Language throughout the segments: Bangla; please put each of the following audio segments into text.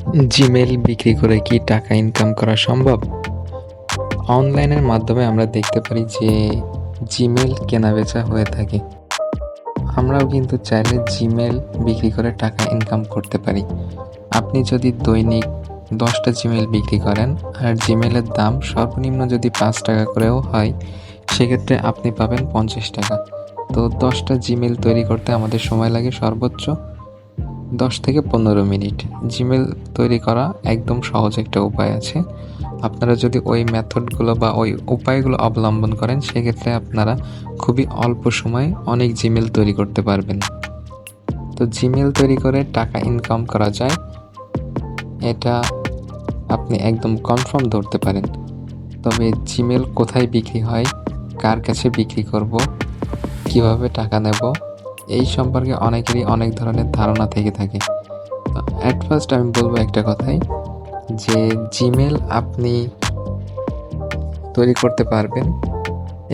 জিমেইল বিক্রি করে কি টাকা ইনকাম করা সম্ভব? অনলাইনের মাধ্যমে আমরা দেখতে পারি যে জিমেইল কেনাবেচা হয়ে থাকে। আমরাও কিন্তু চাইলে জিমেইল বিক্রি করে টাকা ইনকাম করতে পারি। আপনি যদি দৈনিক 10টা জিমেইল বিক্রি করেন আর জিমেইলের দাম সর্বনিম্ন যদি ৳5 করেও হয়, সেক্ষেত্রে আপনি পাবেন ৳50। তো 10টা জিমেইল তৈরি করতে আমাদের সময় লাগে সর্বোচ্চ 10 থেকে 15 মিনিট। জিমেইল তৈরি করা একদম সহজ একটা উপায় আছে। আপনারা যদি ওই মেথডগুলো বা ওই উপায়গুলো অবলম্বন করেন, সেক্ষেত্রে আপনারা খুবই অল্প সময়ে অনেক জিমেইল তৈরি করতে পারবেন। তো জিমেইল তৈরি করে টাকা ইনকাম করা যায়, এটা আপনি একদম কনফার্ম ধরতে পারেন। তবে জিমেইল কোথায় বিক্রি হয়, কার কাছে বিক্রি করব, কিভাবে টাকা নেব, এই সম্পর্কে অনেকেরই অনেক ধরনের ধারণা থেকে থাকে। তো অ্যাট ফার্স্ট আমি বলব একটা কথাই, যে জিমেইল আপনি তৈরি করতে পারবেন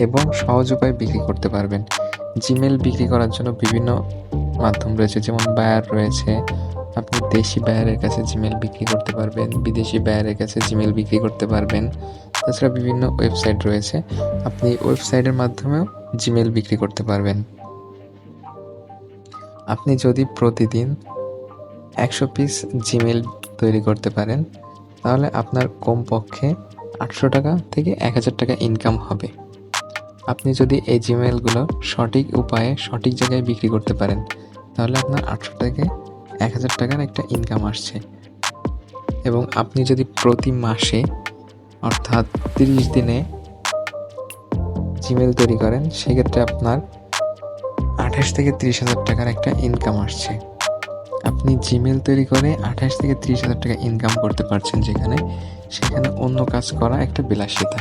এবং সহজ উপায়ে বিক্রি করতে পারবেন। জিমেইল বিক্রি করার জন্য বিভিন্ন মাধ্যম রয়েছে, যেমন বায়ার রয়েছে। আপনি দেশি বায়ারের কাছে জিমেইল বিক্রি করতে পারবেন, বিদেশি বায়ারের কাছে জিমেইল বিক্রি করতে পারবেন। তাছাড়া বিভিন্ন ওয়েবসাইট রয়েছে, আপনি ওয়েবসাইটের মাধ্যমেও জিমেইল বিক্রি করতে পারবেন। আপনি যদি প্রতিদিন 100 পিস জিমেইল তৈরি করতে পারেন, তাহলে আপনার কমপক্ষে ৳800 থেকে ৳1000 ইনকাম হবে। আপনি যদি এই জিমেইলগুলো সঠিক উপায়ে সঠিক জায়গায় বিক্রি করতে পারেন, তাহলে আপনার ৳800 থেকে ৳1000 একটা ইনকাম আসছে। এবং আপনি যদি প্রতি মাসে অর্থাৎ 30 দিনে জিমেইল তৈরি করেন, সেক্ষেত্রে আপনার 28 থেকে 30,000 একটা ইনকাম আসছে। আপনি জিমেইল তৈরি করে 28 থেকে 30,000 ইনকাম করতে পারছেন, সেখানে অন্য কাজ করা একটা বিলাসিতা।